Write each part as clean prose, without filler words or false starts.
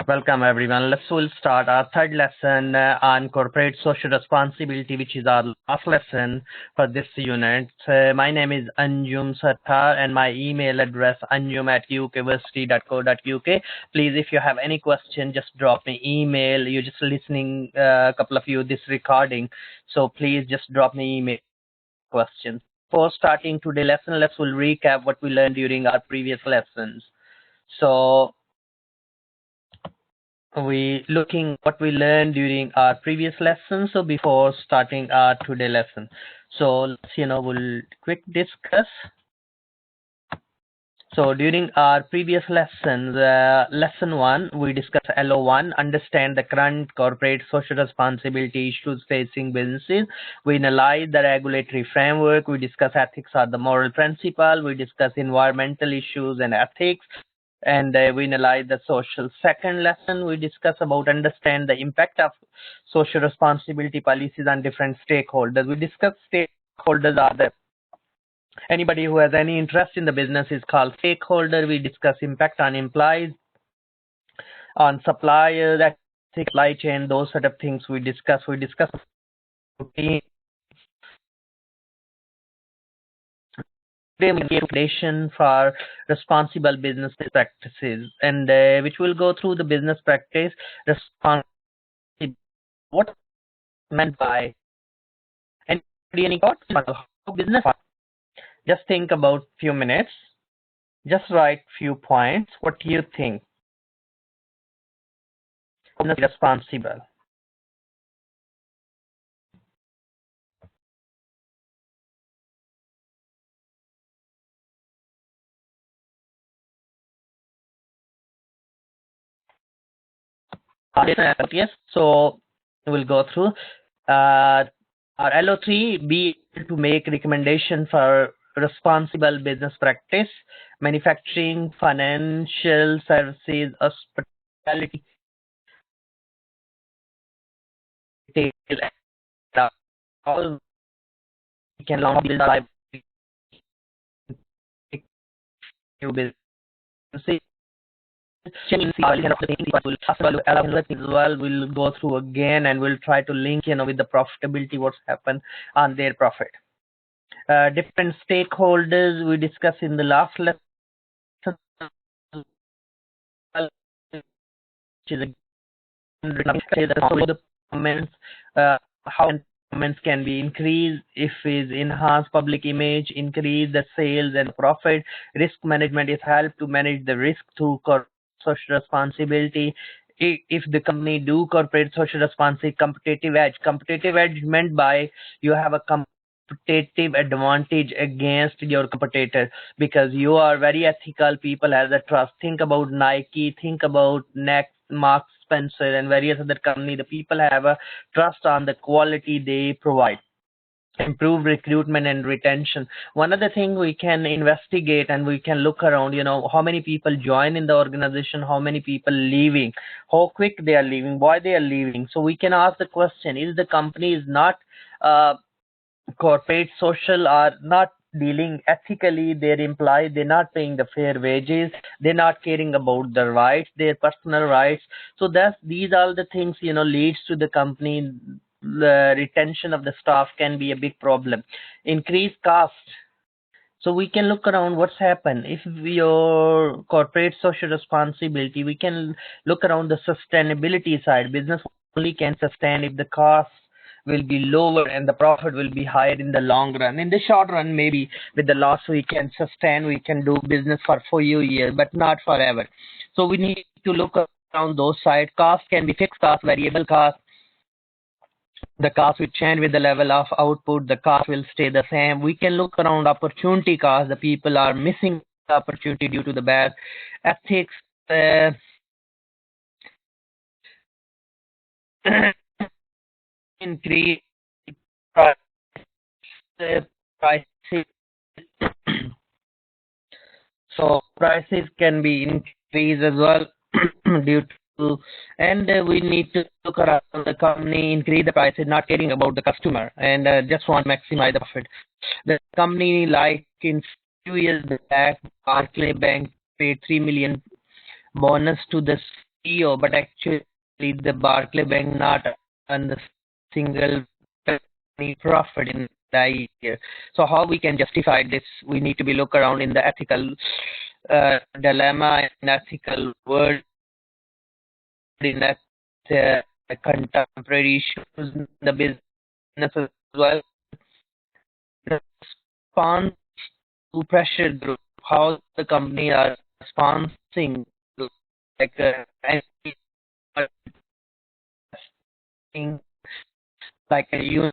Welcome everyone. We'll start our third lesson on corporate social responsibility, which is our last lesson for this unit. My name is Anjum Sattar and my email address anjum@ukversity.co.uk. Please, if you have any question, just drop me email. You're just listening, a couple of you, this recording. So please just drop me email questions. Before starting today's lesson, we'll recap what we learned during our previous lessons. So we looking what we learned during our previous lesson. So before starting our today lesson, so we'll quick discuss. So during our previous lessons, lesson 1, we discussed LO1, understand the current corporate social responsibility issues facing businesses. We analyze the regulatory framework. We discuss ethics are the moral principle. We discuss environmental issues and ethics. And we analyze the social. Second lesson, we discuss about understand the impact of social responsibility policies on different stakeholders. We discuss stakeholders are the anybody who has any interest in the business is called stakeholder. We discuss impact on employees, on suppliers, supply chain, those sort of things we discuss. We discuss recommendation for responsible business practices, and which will go through the business practice responsibility. What meant by any thoughts how business? Just think about few minutes. Just write few points. What do you think? Responsible. Yes, so we'll go through our LO3, be able to make recommendation for responsible business practice, manufacturing, financial services, hospitality, all we can long build our new business. We'll go through again and we'll try to link with the profitability, what's happened on their profit. Different stakeholders we discussed in the last lesson, which is the comments, how comments can be increased if is enhance public image, increase the sales and profit. Risk management is help to manage the risk through social responsibility. If the company do corporate social responsibility, competitive edge meant by you have a competitive advantage against your competitor because you are very ethical. People have the trust. Think about Nike, think about Next, Mark Spencer, and various other companies. The people have a trust on the quality they provide. Improve recruitment and retention. One other thing we can investigate and we can look around, how many people join in the organization, how many people leaving, how quick they are leaving, why they are leaving. So we can ask the question, is the company is not corporate social or not dealing ethically, their employees, they're not paying the fair wages, they're not caring about their rights, their personal rights. So these are the things leads to the company. The retention of the staff can be a big problem. Increased cost. So we can look around what's happened. If your corporate social responsibility, we can look around the sustainability side. Business only can sustain if the costs will be lower and the profit will be higher in the long run. In the short run, maybe with the loss we can sustain, we can do business for few years, but not forever. So we need to look around those sides. Cost can be fixed cost, variable cost. The cost will change with the level of output. The cost will stay the same. We can look around opportunity cost. The people are missing the opportunity due to the bad ethics. Increase prices. So prices can be increased as well due to, and we need to look around the company, increase the prices, not caring about the customer, and just want to maximize the profit. The company, like in few years back, Barclays Bank paid 3 million bonus to the CEO, but actually the Barclay Bank not earn a single penny profit in the year. So how we can justify this? We need to be look around in the ethical dilemma and ethical world in that contemporary issues in the business as well. Response to pressure group, how the company are responding, like like a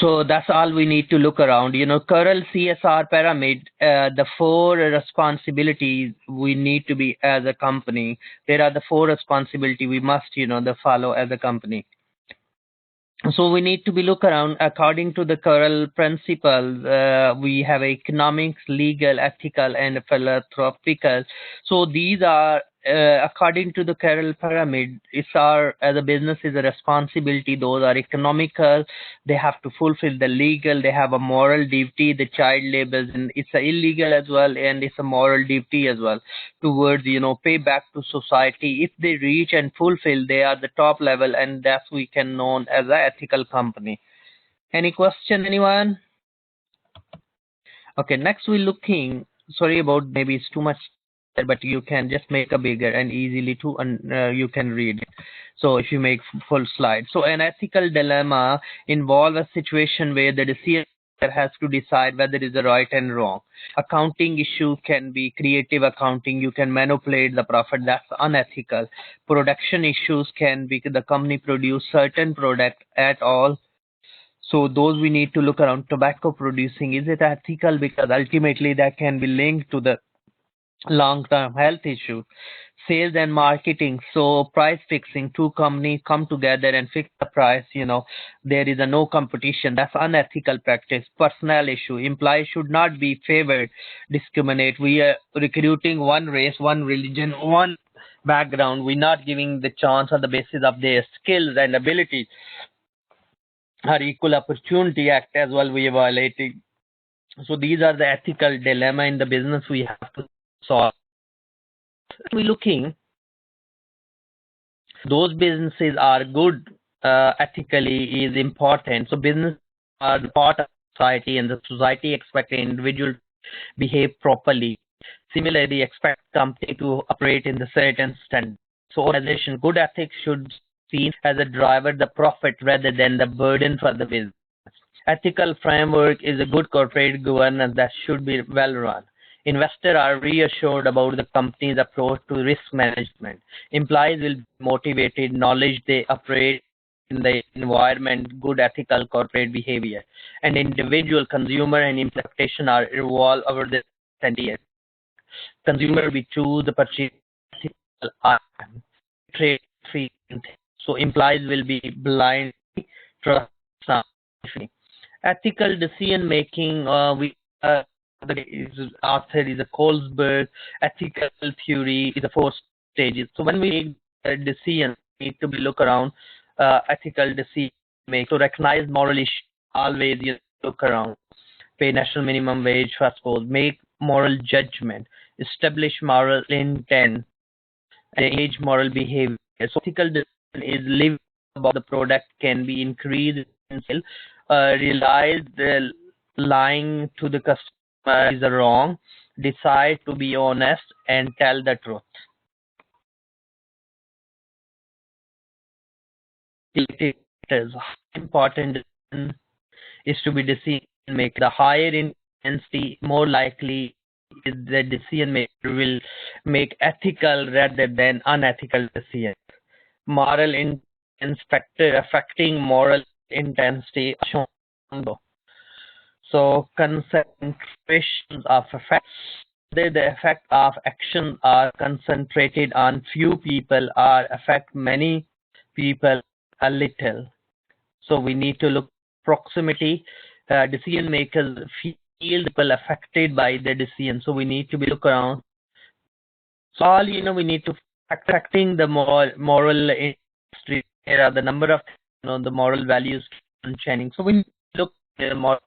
So that's all we need to look around. Current CSR pyramid, the four responsibilities we need to be as a company. There are the four responsibility we must, the follow as a company. So we need to be look around according to the Curl principles. We have economics, legal, ethical, and philanthropical. So these are according to the Curl pyramid. It's our as a business is a responsibility. Those are economical. They have to fulfill the legal. They have a moral duty. The child labor, and it's a illegal as well, and it's a moral duty as well towards pay back to society. If they reach and fulfill, they are the top level, and that's we can known as a ethical company. Any question, anyone? Okay, next we're looking, sorry about maybe it's too much, but you can just make a bigger and easily to you can read it. So if you make full slide. So an ethical dilemma involves a situation where the decision has to decide whether it is the right and wrong. Accounting issue can be creative accounting. You can manipulate the profit. That's unethical. Production issues can be the company produce certain product at all. So those we need to look around. Tobacco producing, is it ethical? Because ultimately that can be linked to the long-term health issue. Sales and marketing, so price fixing, two companies come together and fix the price, there is a no competition. That's unethical practice. Personnel issue, employees should not be favored, discriminate. We are recruiting one race, one religion, one background. We're not giving the chance on the basis of their skills and abilities. Our Equal Opportunity Act as well we are violating. So these are the ethical dilemma in the business we have to solve. We're looking, those businesses are good ethically is important. So business are the part of society, and the society expects individual to behave properly. Similarly, expect company to operate in the certain standard. So organization, good ethics should be seen as a driver the profit rather than the burden for the business. Ethical framework is a good corporate governance that should be well run. Investors are reassured about the company's approach to risk management. Employees will be motivated, knowledge they operate in the environment, good ethical corporate behavior. And individual consumer and implementation are evolved over the 10 years. Consumer will choose the purchase ethical item, trade free. So employees will be blind trust something. Ethical decision making, we author is a Colesberg. Ethical theory is a 4 stages. So when we make a decision, we need to be look around ethical decision make. So recognize moral issue, always look around. Pay national minimum wage, first suppose, make moral judgment, establish moral intent, and engage moral behavior. So ethical decision is live about the product can be increased in sale. Realize the lying to the customer is wrong, decide to be honest and tell the truth. It is important is to be decision maker. The higher intensity, more likely is the decision maker will make ethical rather than unethical decisions. Moral intent factor affecting moral intensity. So concentrations of effects. The effect of actions are concentrated on few people or affect many people a little. So we need to look proximity. Decision makers feel people affected by the decision. So we need to be look around. So all we need to affecting the moral industry. There are the number of the moral values changing. So we need to look at the moral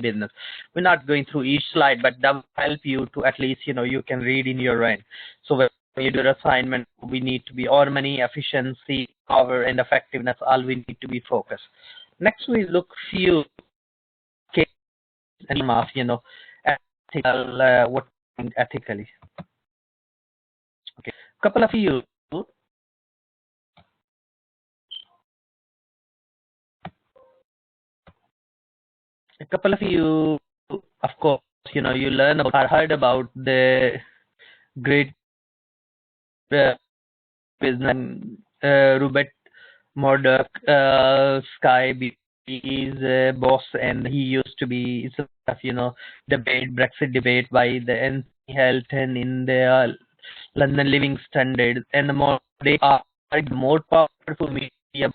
business. We're not going through each slide, but that will help you to at least you can read in your end. So when you do the assignment, we need to be our money, efficiency, power, and effectiveness. All we need to be focused. Next, we look few cases and ethical what ethically. Okay, couple of you. A couple of you, of course, you learn about or heard about the great business Robert Murdoch, Sky is a boss, and he used to be sort of, Brexit debate by the NC Health and in the London Living Standard, and the more they are the more powerful media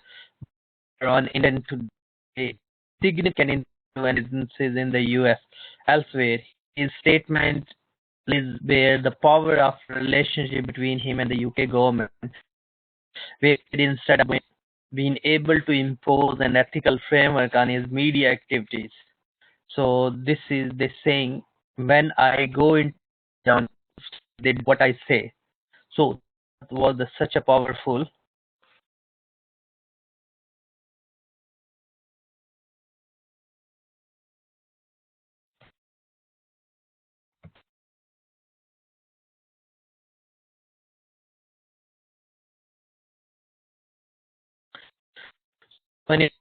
on Indian today, significant influences in the US. Elsewhere, his statement is where the power of relationship between him and the UK government, where instead of being able to impose an ethical framework on his media activities. So this is the saying, when I go in down, did what I say. So that was such a powerful. When it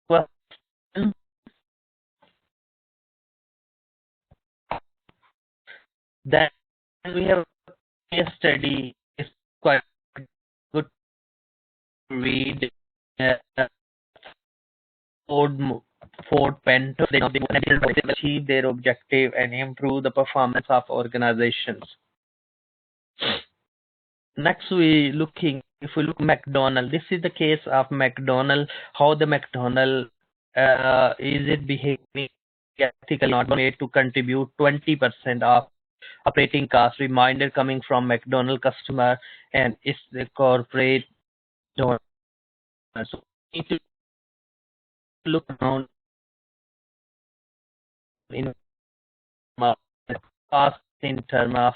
was, then we have a case study. It's quite good to read. Ford, Ford Pento, they achieve their objective and improve the performance of organizations. Next, if we look McDonald, this is the case of McDonald, how the McDonald is it behaving ethically, not made to contribute 20% of operating cost. Reminder coming from McDonald customer, and it's the corporate donor. So we need to look around in cost in terms of,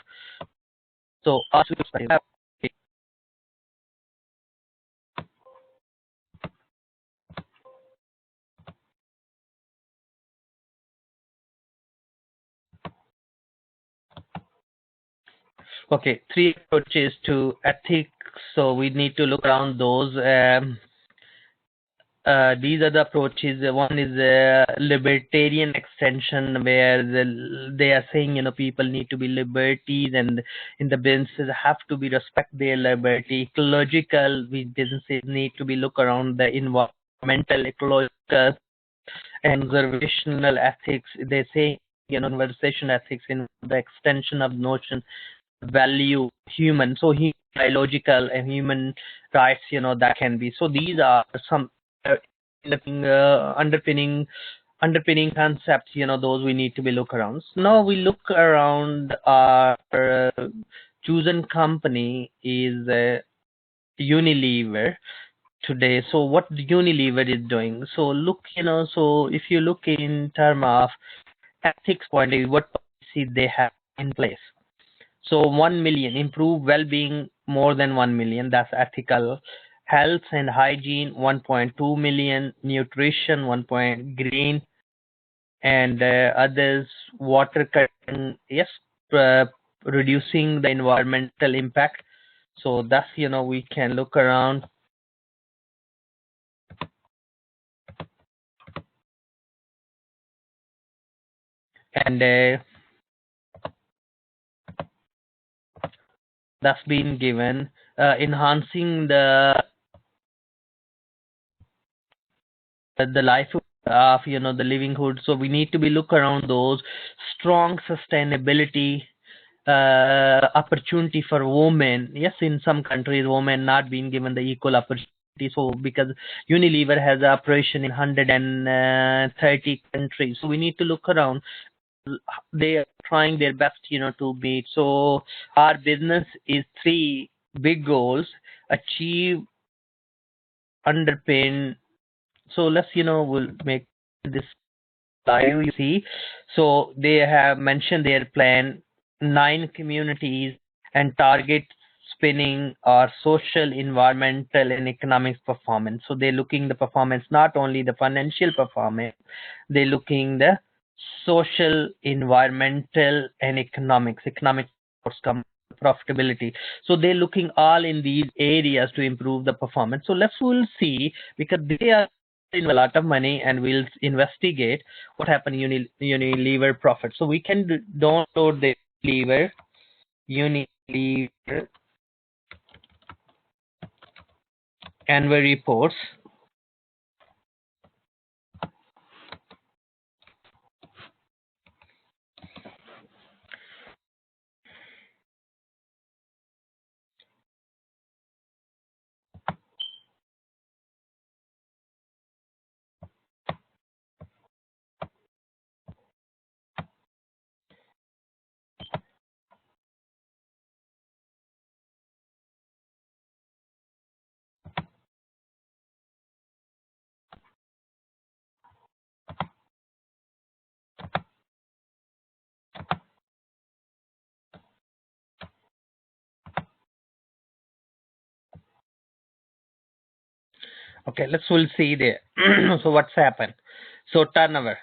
so cost. Okay, three approaches to ethics. So we need to look around those. These are the approaches. One is libertarian extension, where they are saying, people need to be liberties, and in the businesses have to be respect their liberty. Ecological, businesses need to be look around the environmental, ecological, and conservational ethics. They say, conversation ethics in the extension of notion value human, so biological and human rights, that can be. So these are some underpinning concepts, those we need to be look around. So now we look around our chosen company is Unilever today. So what Unilever is doing, so look, so if you look in term of ethics point of view, what policy they have in place. So 1 million, improve well-being more than 1 million, that's ethical. Health and hygiene 1.2 million, nutrition 1 point, green, and others, water cutting, yes, reducing the environmental impact. So that's, we can look around. And that's been given, enhancing the life of, the livelihood. So we need to be look around those strong sustainability opportunity for women. Yes, in some countries women not being given the equal opportunity. So because Unilever has an operation in 130 countries, so we need to look around. They are trying their best, to meet. So our business is three big goals: achieve, underpin. So let's, we'll make this live, you see. So they have mentioned their plan, 9 communities, and target spinning or social, environmental, and economic performance. So they're looking the performance, not only the financial performance, they're looking the social, environmental, and economic outcome, profitability. So they're looking all in these areas to improve the performance. So we'll see, because they are in a lot of money, and we'll investigate what happened Unilever profit. So we can download the Unilever annual reports. Okay, we'll see there. So what's happened? So turnover.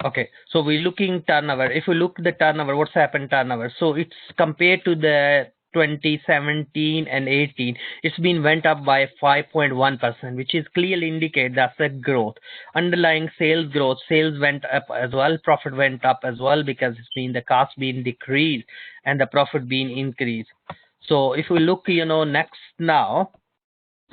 Okay, so we're looking turnover. If we look the turnover, what's happened turnover? So it's compared to the 2017 and 18, it's been went up by 5.1%, which is clearly indicate that's a growth. Underlying sales growth, sales went up as well, profit went up as well, because it's been the cost being decreased and the profit being increased. So if we look, next now,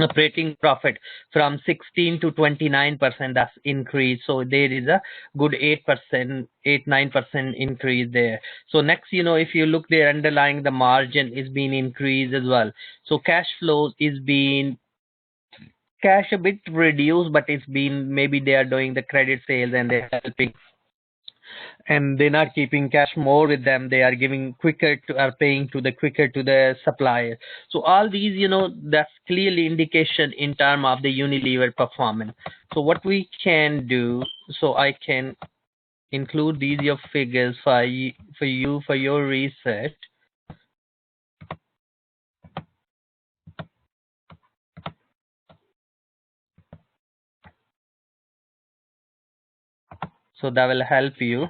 operating profit from 16 to 29%, that's increase. So there is a good 8%, 9% increase there. So next, if you look there, underlying the margin is being increased as well. So cash flow is being cash a bit reduced, but it's been, maybe they are doing the credit sales and they're helping, and they're not keeping cash more with them. They are giving quicker to, are paying to the quicker to the supplier. So all these, that's clearly indication in term of the Unilever performance. So what we can do, so I can include these your figures for you for your research. So that will help you.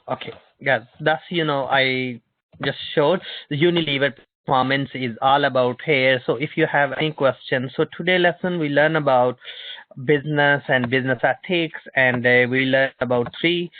Okay, yeah, that's, I just showed the Unilever performance is all about here. So if you have any questions, so today lesson we learn about business and business ethics, and we learn about three.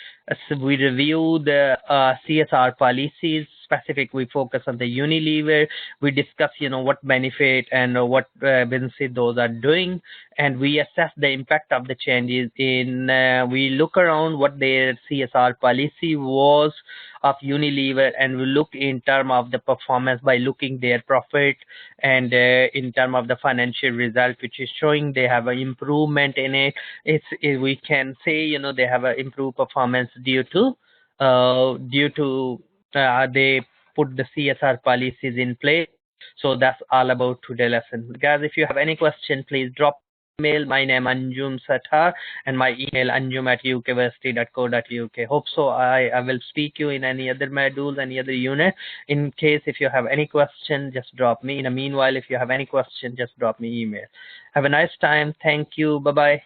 So we review the CSR policies. Specific, we focus on the Unilever. We discuss, what benefit and what businesses those are doing, and we assess the impact of the changes in. We look around what their CSR policy was of Unilever, and we look in term of the performance by looking their profit, and in term of the financial result, which is showing they have an improvement in it. We can say, they have an improved performance due to they put the CSR policies in place. So that's all about today's lesson, guys. If you have any question, please drop email. My name Anjum Satar, and my email anjum@ukversity.co.uk. Hope so. I will speak you in any other module, any other unit. In case if you have any question, just drop me. In the meanwhile, if you have any question, just drop me email. Have a nice time. Thank you. Bye bye.